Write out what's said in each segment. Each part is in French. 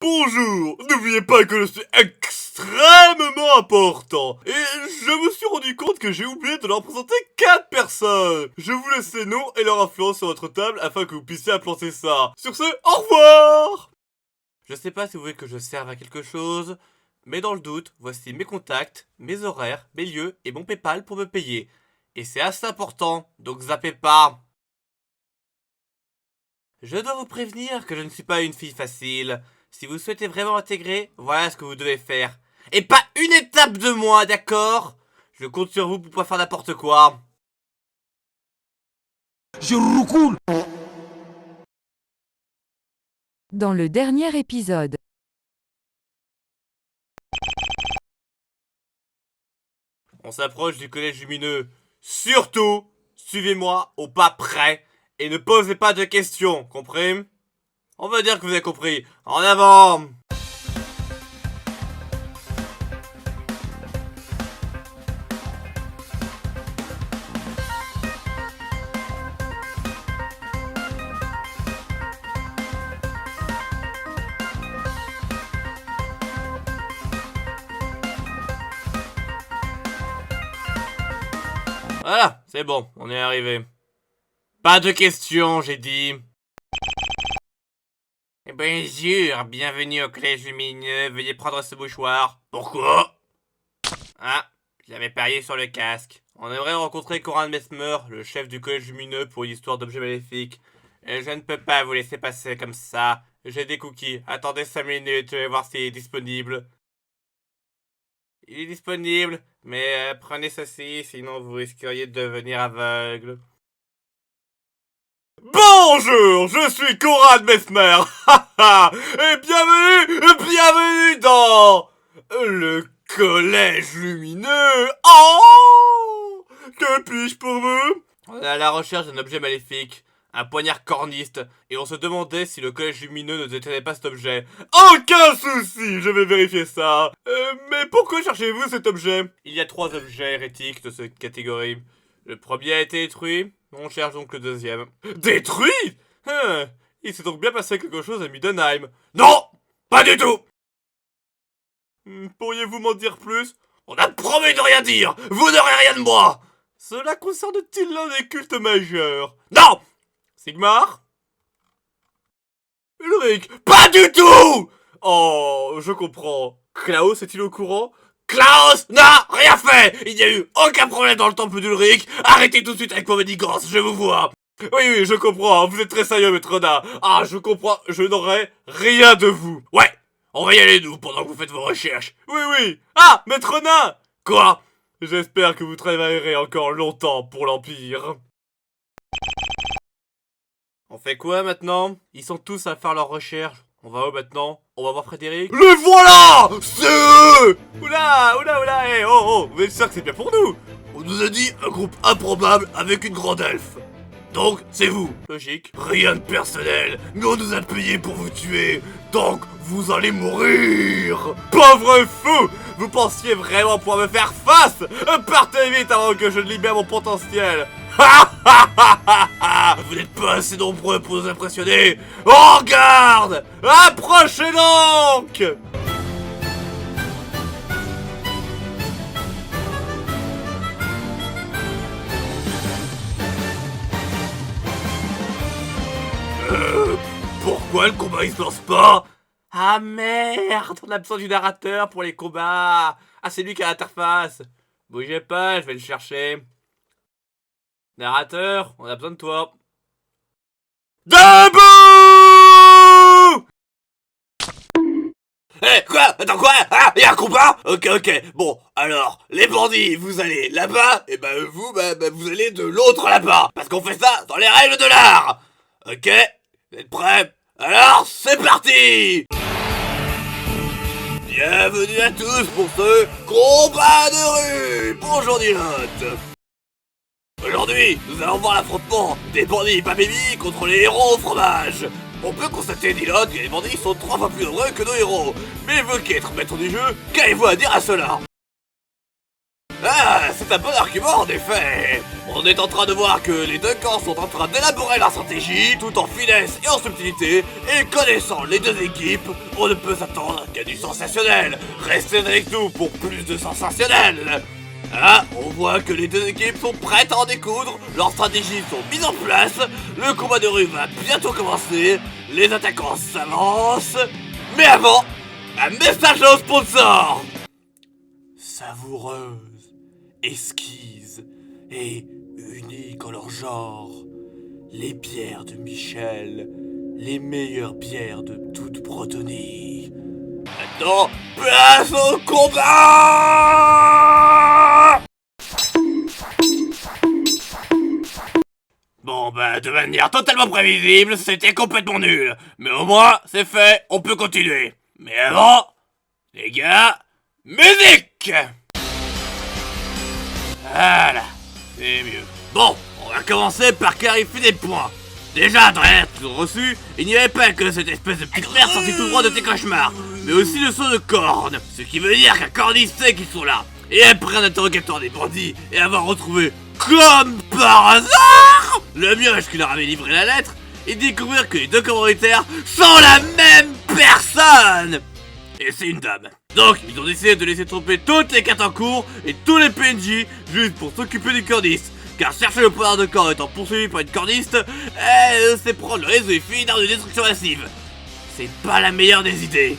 Bonjour, n'oubliez pas que je suis extrêmement important. Et je me suis rendu compte que j'ai oublié de leur présenter 4 personnes. Je vous laisse les noms et leur influence sur votre table afin que vous puissiez implanter ça. Sur ce, au revoir. Je sais pas si vous voulez que je serve à quelque chose, mais dans le doute, voici mes contacts, mes horaires, mes lieux et mon PayPal pour me payer. Et c'est assez important, donc zappez pas. Je dois vous prévenir que je ne suis pas une fille facile. Si vous souhaitez vraiment intégrer, voilà ce que vous devez faire. Et pas une étape de moins, d'accord? Je compte sur vous pour pas faire n'importe quoi. Je roucoule. Dans le dernier épisode. On s'approche du collège lumineux. Surtout, suivez-moi au pas près et ne posez pas de questions, compris? On va dire que vous avez compris. En avant! Voilà, c'est bon, on est arrivé. Pas de questions, j'ai dit. Bonjour, bienvenue au collège lumineux, veuillez prendre ce mouchoir. Pourquoi? Ah, j'avais parié sur le casque. On aimerait rencontrer Coran Mesmer, le chef du collège lumineux, pour une histoire d'objets maléfiques. Et je ne peux pas vous laisser passer comme ça. J'ai des cookies, attendez 5 minutes, je vais voir s'il est disponible. Il est disponible, mais prenez ceci, sinon vous risqueriez de devenir aveugle. Bonjour, je suis Coran Mesmer, et bienvenue dans le collège lumineux. Oh, que puis-je pour vous? On est à la recherche d'un objet maléfique, un poignard corniste, et on se demandait si le collège lumineux ne détenait pas cet objet. Aucun souci, je vais vérifier ça. Mais pourquoi cherchez-vous cet objet? Il y a 3 objets hérétiques de cette catégorie. Le premier a été détruit, on cherche donc le deuxième. Détruit? Il s'est donc bien passé quelque chose à Middenheim. Non, pas du tout. Pourriez-vous m'en dire plus? On a promis de rien dire. Vous n'aurez rien de moi. Cela concerne-t-il l'un des cultes majeurs? Non. Sigmar? Ulrich? Pas du tout. Oh, je comprends. Klaus est-il au courant? Klaus n'a rien fait. Il n'y a eu aucun problème dans le temple d'Ulrich. Arrêtez tout de suite avec vos manigances, je vous vois. Oui, je comprends, vous êtes très sérieux, maître Renard. Ah, je comprends, je n'aurai rien de vous. Ouais, on va y aller, nous, pendant que vous faites vos recherches. Oui. Ah, maître Renard. Quoi? J'espère que vous travaillerez encore longtemps pour l'Empire. On fait quoi, maintenant? Ils sont tous à faire leurs recherches. On va où, maintenant? On va voir Frédéric. Le voilà! C'est eux! Oula, vous êtes sûr que c'est bien pour nous? On nous a dit un groupe improbable avec une grande elfe. Donc, c'est vous. Logique. Rien de personnel, mais on nous a payé pour vous tuer. Donc, vous allez mourir. Pauvre fou! Vous pensiez vraiment pouvoir me faire face? Partez vite avant que je ne libère mon potentiel. Vous n'êtes pas assez nombreux pour nous impressionner. En garde! Approchez donc! Pourquoi le combat il se lance pas? Ah merde, on a besoin du narrateur pour les combats. Ah, c'est lui qui a l'interface. Bougez pas, je vais le chercher. Narrateur, on a besoin de toi. Debout! Quoi? Attends, quoi? Ah, y'a un combat? Ok, bon, alors, les bandits, vous allez là-bas, et vous allez de l'autre là-bas. Parce qu'on fait ça dans les règles de l'art. Ok? Vous êtes prêts? Alors, c'est parti! Bienvenue à tous pour ce combat de rue! Bonjour Nilotte! Aujourd'hui, nous allons voir l'affrontement des bandits pas baby contre les héros au fromage. On peut constater, Nilotte, que les bandits sont 3 fois plus nombreux que nos héros. Mais vous qui êtes maître du jeu, qu'avez-vous à dire à cela? Ah, c'est c'est un bon argument en effet. On est en train de voir que les deux camps sont en train d'élaborer leur stratégie, tout en finesse et en subtilité, et connaissant les deux équipes, on ne peut s'attendre qu'à du sensationnel. Restez avec nous pour plus de sensationnel. Ah, on voit que les deux équipes sont prêtes à en découdre, leurs stratégies sont mises en place, le combat de rue va bientôt commencer, les attaquants s'avancent, mais avant, un message aux sponsors. Savoureuse, esquisse et unique en leur genre, les bières de Michel, les meilleures bières de toute Bretonnie. Maintenant, place au combat! Bon bah de manière totalement prévisible, c'était complètement nul. Mais au moins, c'est fait, on peut continuer. Mais avant, les gars, musique! Voilà, c'est mieux. Bon, on va commencer par clarifier des points. Déjà, dans l'air qu'ils ont reçu, il n'y avait pas que cette espèce de petite merde sortie tout droit de tes cauchemars, mais aussi le son de cornes, ce qui veut dire qu'un cordiste sait qu'ils sont là. Et après un interrogatoire des bandits et avoir retrouvé, comme par hasard, le mioche qui leur avait livré la lettre, et découvrir que les deux commanditaires sont la même personne. Et c'est une dame. Donc, ils ont décidé de laisser tromper toutes les cartes en cours et tous les PNJ juste pour s'occuper du cordiste. Car chercher le poignard de corps étant poursuivi par une cordiste, c'est prendre le réseau et finir de destruction massive. C'est pas la meilleure des idées.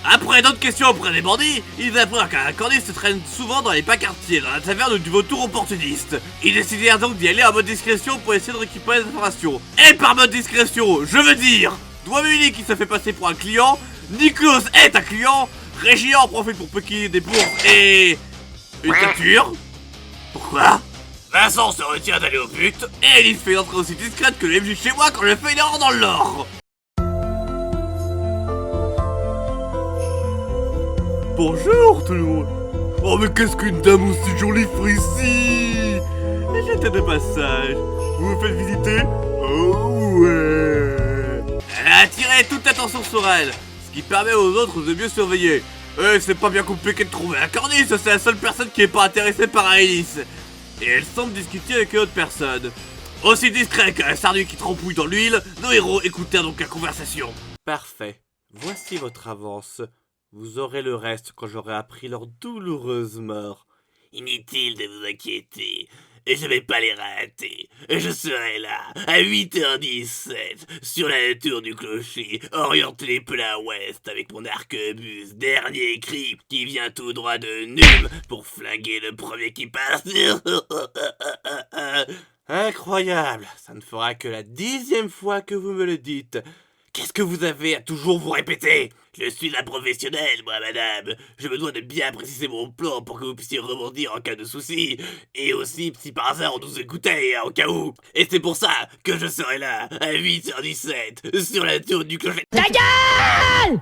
Après d'autres questions auprès des bandits, ils apprirent qu'un cordiste traîne souvent dans les pas quartiers, dans la taverne du vautour opportuniste. Ils décidèrent donc d'y aller en mode discrétion pour essayer de récupérer des informations. Et par mode discrétion, je veux dire Douamini qui se fait passer pour un client, Nikos est un client, Régis en profite pour piquer des bourses et... une capture. Pourquoi Vincent se retient d'aller au but, et Elise fait une entrée aussi discrète que le MJ chez moi quand je fais une erreur dans l'or. Bonjour tout le monde. Oh mais qu'est-ce qu'une dame aussi jolie ici. J'étais de passage. Vous me faites visiter? Oh ouais. Elle a attiré toute l'attention sur elle, ce qui permet aux autres de mieux surveiller. C'est pas bien compliqué de trouver un cordiste, c'est la seule personne qui est pas intéressée par Alice. Et elle semble discuter avec une autre personne. Aussi discret qu'un sardine qui trempouille dans l'huile, nos héros écoutèrent donc la conversation. Parfait. Voici votre avance. Vous aurez le reste quand j'aurai appris leur douloureuse mort. Inutile de vous inquiéter, et je vais pas les rater. Je serai là, à 8h17, sur la tour du clocher, orienté plein ouest, avec mon arquebuse, dernier cri, qui vient tout droit de Num, pour flinguer le premier qui passe. Incroyable, ça ne fera que la 10e fois que vous me le dites. Qu'est-ce que vous avez à toujours vous répéter? Je suis la professionnelle, moi, madame. Je me dois de bien préciser mon plan pour que vous puissiez rebondir en cas de souci. Et aussi, si par hasard on nous écoutait, au cas où. Et c'est pour ça que je serai là, à 8h17, sur la tour du clocher. Ta gueule!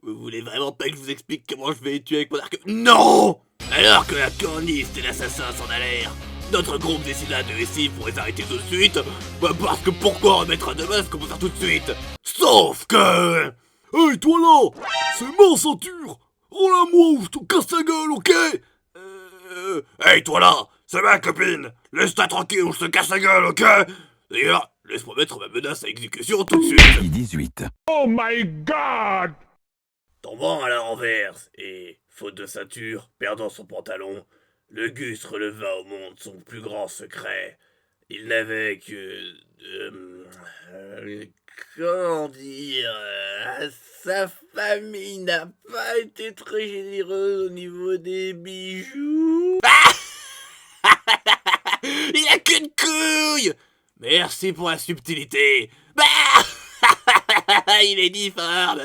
Vous voulez vraiment pas que je vous explique comment je vais les tuer avec mon arc? Non! Alors que la corniste et l'assassin s'en allèrent, notre groupe décida de essayer pour les arrêter tout de suite. Parce que pourquoi remettre un de masque comme ça tout de suite? Sauf que... Hey, toi là! C'est ma ceinture! Rends-la-moi ou je te casse la gueule, ok? Hey, toi là! C'est ma copine! Laisse-toi tranquille ou je te casse la gueule, ok? D'ailleurs, laisse-moi mettre ma menace à exécution tout de suite! 18. Oh my god! Tombant à la renverse et, faute de ceinture, perdant son pantalon, le Gus releva au monde son plus grand secret. Il n'avait que... comment dire... sa famille n'a pas été très généreuse au niveau des bijoux. Il a qu'une couille. Merci pour la subtilité. Il est difforme.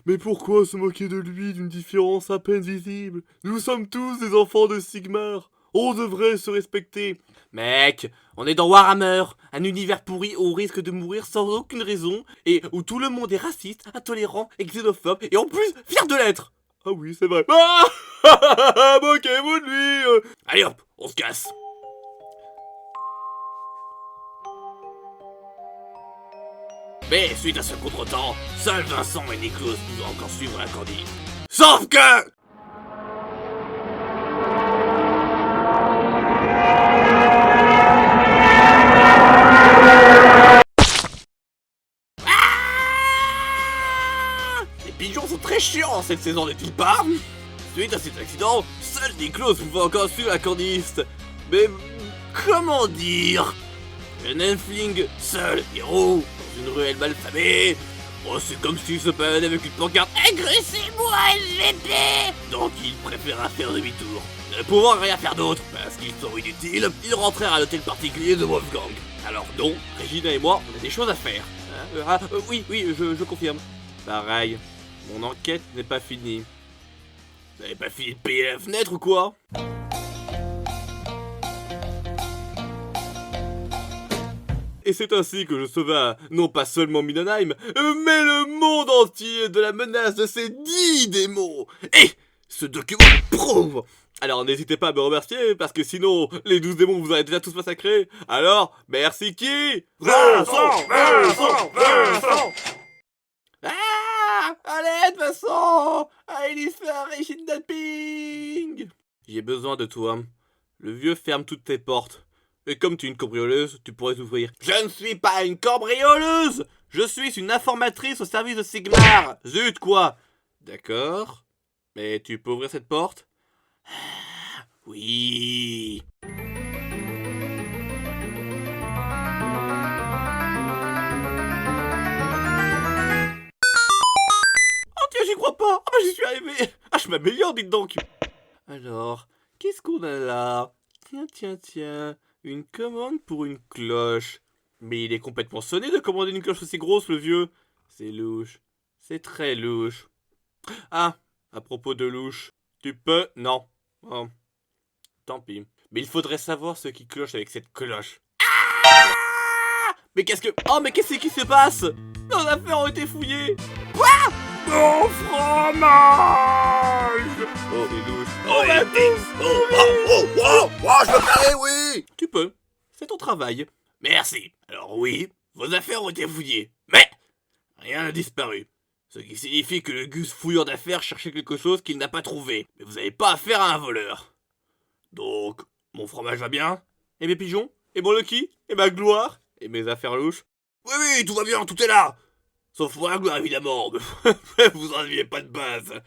Mais pourquoi se moquer de lui d'une différence à peine visible? Nous sommes tous des enfants de Sigmar. On devrait se respecter. Mec, on est dans Warhammer, un univers pourri où on risque de mourir sans aucune raison, et où tout le monde est raciste, intolérant et xénophobe, et en plus, fier de l'être. Ah oui, c'est vrai. Ah, moquez-vous de lui. Allez hop, on se casse. Mais suite à ce contretemps, seuls Vincent et Niklaus pouvaient encore suivre la cordille. Sauf que... Les pigeons sont très chiants cette saison, n'est-il pas? Suite à cet accident, seul Niklaus pouvait encore suivre la cordiste. Mais comment dire? Un Elfling, seul, héros, dans une ruelle malfamée. Oh, c'est comme s'il se baladait avec une pancarte « Agressez-moi, LVP !» Donc il préféra faire demi-tour. Ne pouvant rien faire d'autre, parce qu'ils sont inutiles, ils rentrèrent à l'hôtel particulier de Wolfgang. Alors non, Regina et moi, on a des choses à faire. Hein, oui, je confirme. Pareil, mon enquête n'est pas finie. Vous n'avez pas fini de payer la fenêtre ou quoi? Et c'est ainsi que je sauva non pas seulement Middenheim, mais le monde entier de la menace de ces 10 démons. Et ce document le prouve. Alors n'hésitez pas à me remercier, parce que sinon, les 12 démons vous auraient déjà tous massacrés. Alors, merci qui? Vincent! Ah! À l'aide, Vincent! Ah, il fait un régime d'apping! J'ai besoin de toi. Le vieux ferme toutes tes portes. Et comme tu es une cambrioleuse, tu pourrais t'ouvrir. Je ne suis pas une cambrioleuse! Je suis une informatrice au service de Sigmar! Zut, quoi! D'accord. Mais tu peux ouvrir cette porte? Ah, oui. Oh tiens, j'y crois pas! Ah bah j'y suis arrivé! Ah, je m'améliore, dites donc! Alors, qu'est-ce qu'on a là? Tiens. Une commande pour une cloche. Mais il est complètement sonné de commander une cloche aussi grosse, le vieux. C'est louche. C'est très louche. Ah, à propos de louche. Tu peux... Non. Oh. Tant pis. Mais il faudrait savoir ce qui cloche avec cette cloche. Ah! Mais qu'est-ce que... Oh, mais qu'est-ce qui se passe? Nos affaires ont été fouillées. Quoi? Mon fromage! Oh, c'est louche. Oh, la je me parais, oui! Tu peux. C'est ton travail. Merci. Alors oui, vos affaires ont été fouillées. Mais rien n'a disparu. Ce qui signifie que le gus fouilleur d'affaires cherchait quelque chose qu'il n'a pas trouvé. Mais vous n'avez pas affaire à un voleur. Donc, mon fromage va bien? Et mes pigeons? Et mon Lucky? Et ma gloire? Et mes affaires louches? Oui, tout va bien, tout est là! Sauf pour la gloire, évidemment. Vous en aviez pas de base.